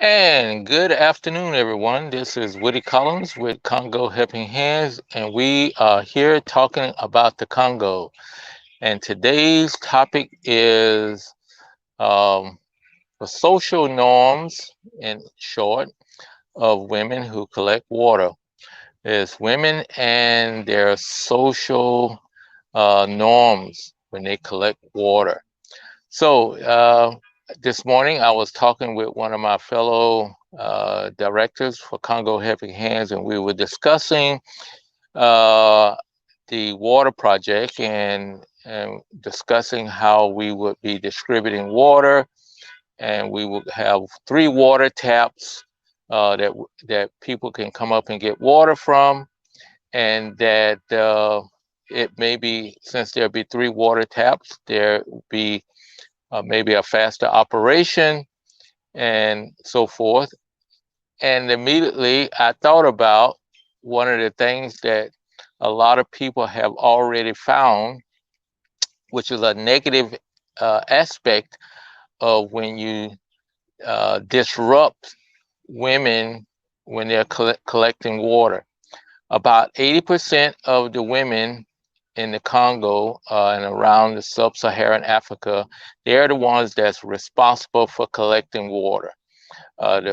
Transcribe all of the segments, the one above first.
And good afternoon, everyone. This is Woody Collins with Congo Helping Hands, and we are here talking about the Congo. And today's topic is the social norms, in short, of women who collect water. It's women and their social norms when they collect water. So this morning I was talking with one of my fellow directors for Congo Helping Hands, and we were discussing uh, the water project and discussing how we would be distributing water, and we would have three water taps that people can come up and get water from, and that it may be, since there'll be three water taps, there will be maybe a faster operation and so forth. And immediately I thought about one of the things that a lot of people have already found, which is a negative aspect of when you disrupt women when they're collecting water. About 80% of the women in the Congo and around the sub-Saharan Africa, they're the ones that's responsible for collecting water.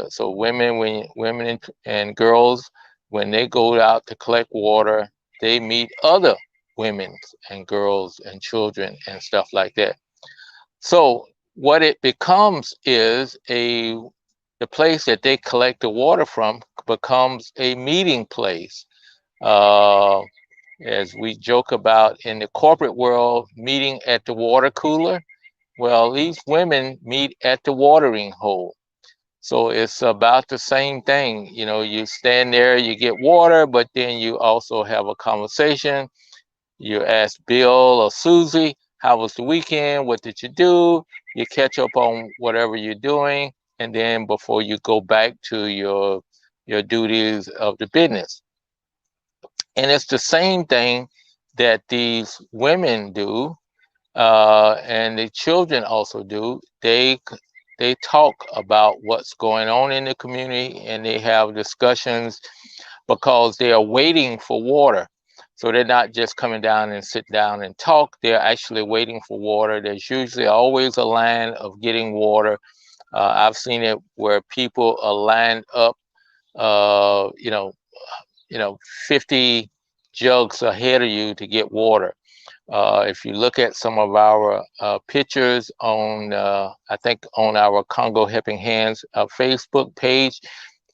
So women and girls, when they go out to collect water, they meet other women and girls and children and stuff like that. So what it becomes is the place that they collect the water from becomes a meeting place. Uh, as we joke about in the corporate world, meeting at the water cooler. Well, these women meet at the watering hole. So it's about the same thing. You know, you stand there, you get water, but then you also have a conversation. You ask Bill or Susie, how was the weekend? What did you do? You catch up on whatever you're doing, and then before you go back to your duties of the business. And it's the same thing that these women do, and the children also do. They talk about what's going on in the community, and they have discussions because they are waiting for water. So they're not just coming down and sit down and talk. They're actually waiting for water. There's usually always a line of getting water. I've seen it where people are lined up, uh, you know, 50 jugs ahead of you to get water. If you look at some of our pictures on, I think on our Congo Helping Hands Facebook page,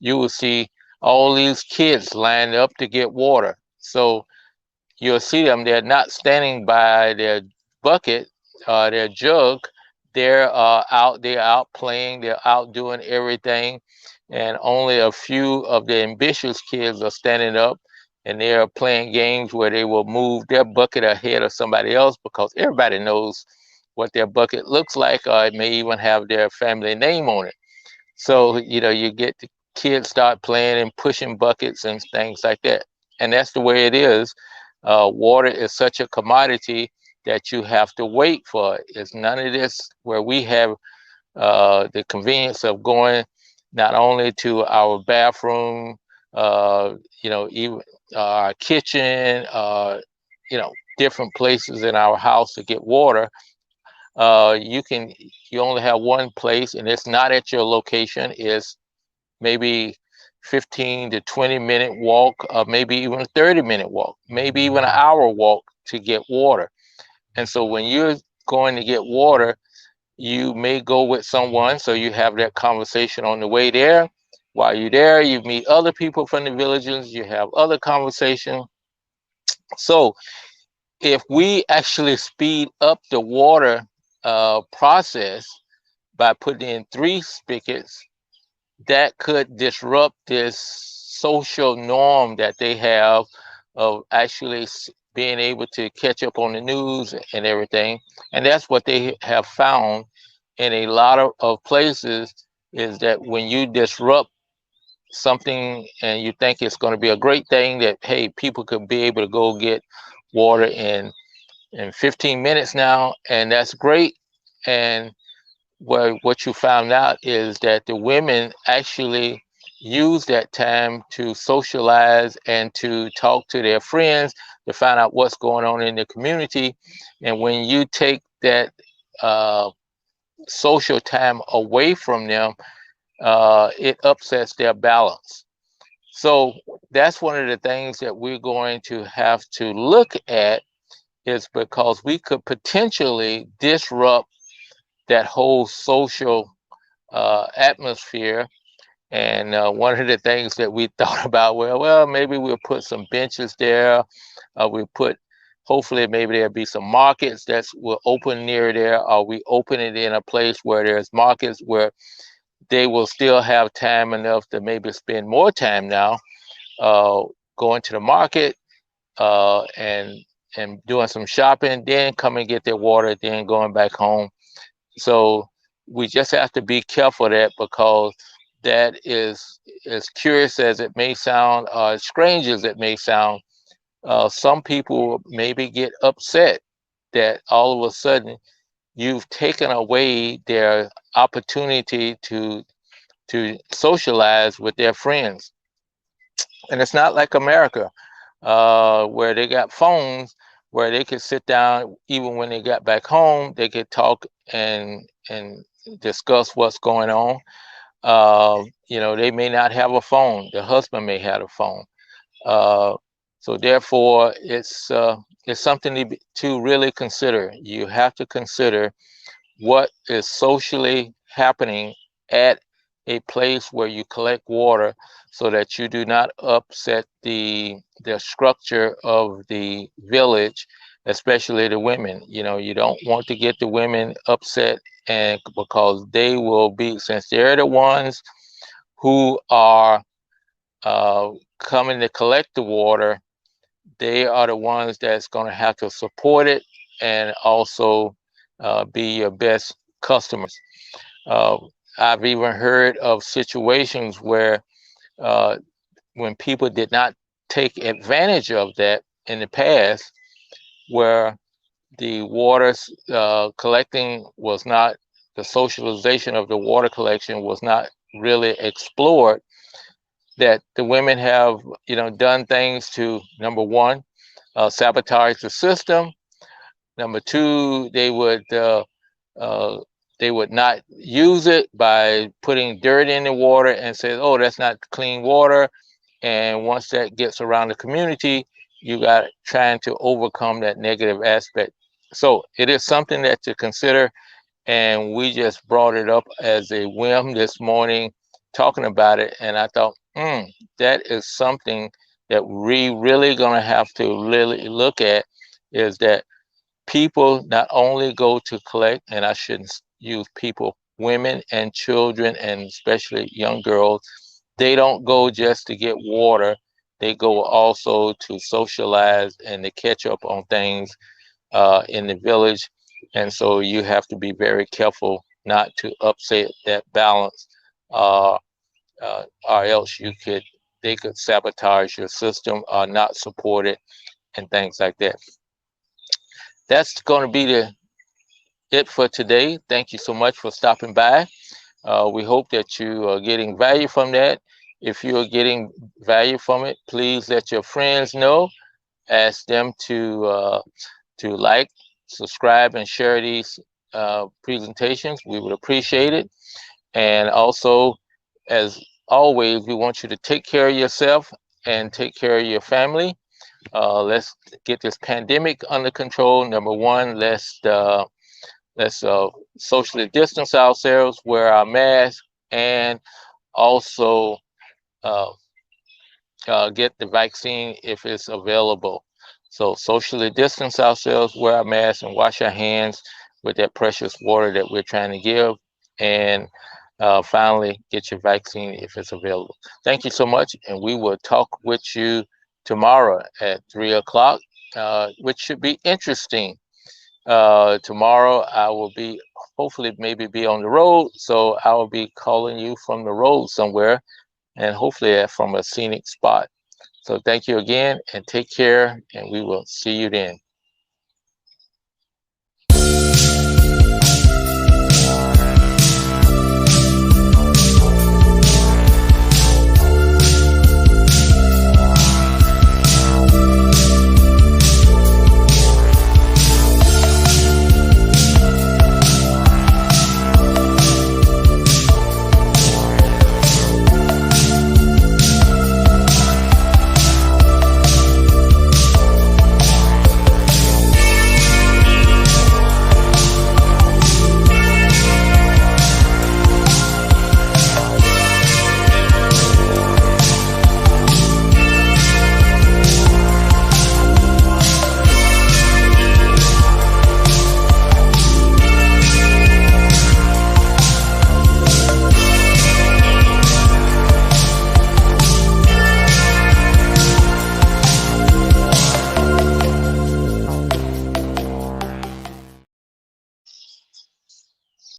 you will see all these kids lined up to get water. So you'll see them, they're not standing by their bucket, their jug. They're out playing, they're out doing everything. And only a few of the ambitious kids are standing up, and they're playing games where they will move their bucket ahead of somebody else because everybody knows what their bucket looks like, or it may even have their family name on it. So, you get the kids start playing and pushing buckets and things like that. And that's the way it is. Water is such a commodity that you have to wait for it. It's none of this where we have the convenience of going not only to our bathroom, uh, even our kitchen, different places in our house to get water. You only have one place, and it's not at your location. It's maybe 15 to 20-minute walk, maybe even a 30-minute walk, maybe even an hour walk to get water. And so when you're going to get water, you may go with someone, so you have that conversation on the way there. While you're there, you meet other people from the villages, you have other conversation. So if we actually speed up the water process by putting in three spigots, that could disrupt this social norm that they have of actually being able to catch up on the news and everything. And that's what they have found in a lot of places, is that when you disrupt something and you think it's going to be a great thing, that hey, people could be able to go get water in 15 minutes now, and that's great. And what you found out is that the women actually use that time to socialize and to talk to their friends to find out what's going on in the community. And when you take that uh, social time away from them, it upsets their balance. So that's one of the things that we're going to have to look at, is because we could potentially disrupt that whole social atmosphere. And one of the things that we thought about, well, maybe we'll put some benches there. We'll put, hopefully, maybe there'll be some markets that will open near there, or we open it in a place where there's markets where they will still have time enough to maybe spend more time now uh, going to the market uh, and and doing some shopping, then come and get their water, then going back home. So we just have to be careful of that, because that is, as curious as it may sound, as strange as it may sound, some people maybe get upset that all of a sudden you've taken away their opportunity to socialize with their friends. And it's not like America, where they got phones where they could sit down even when they got back home. They could talk and discuss what's going on. They may not have a phone. The husband may have a phone. Uh, so therefore, it's something to really consider. You have to consider what is socially happening at a place where you collect water, so that you do not upset the structure of the village, especially the women. You don't want to get the women upset, and because they will be, since they're the ones who are uh, coming to collect the water, they are the ones that's going to have to support it, and also be your best customers. Uh, I've even heard of situations where uh, when people did not take advantage of that in the past, where the water collecting was not, the socialization of the water collection was not really explored, that the women have, done things to, number one, sabotage the system. Number two, uh, they would not use it by putting dirt in the water and say, "Oh, that's not clean water." And once that gets around the community, you got trying to overcome that negative aspect. So it is something that to consider, and we just brought it up as a whim this morning, talking about it. And I thought, that is something that we really gonna have to really look at, is that people not only go to collect, and I shouldn't use people, women and children, and especially young girls, they don't go just to get water. They go also to socialize and to catch up on things in the village. And so you have to be very careful not to upset that balance, uh, or else they could sabotage your system or not support it, and things like that. That's going to be it for today. Thank you so much for stopping by. We hope that you are getting value from that. If you are getting value from it, please let your friends know. Ask them to like, subscribe, and share these presentations. We would appreciate it. And also, as always, we want you to take care of yourself and take care of your family. Let's get this pandemic under control. Number one, let's socially distance ourselves, wear our masks, and also uh, get the vaccine if it's available. So socially distance ourselves, wear our masks, and wash our hands with that precious water that we're trying to give. And finally, get your vaccine if it's available. Thank you so much, and we will talk with you tomorrow at 3 o'clock, which should be interesting. Tomorrow I will be, hopefully maybe be on the road, so I will be calling you from the road somewhere, and hopefully from a scenic spot. So thank you again, and take care, and we will see you then.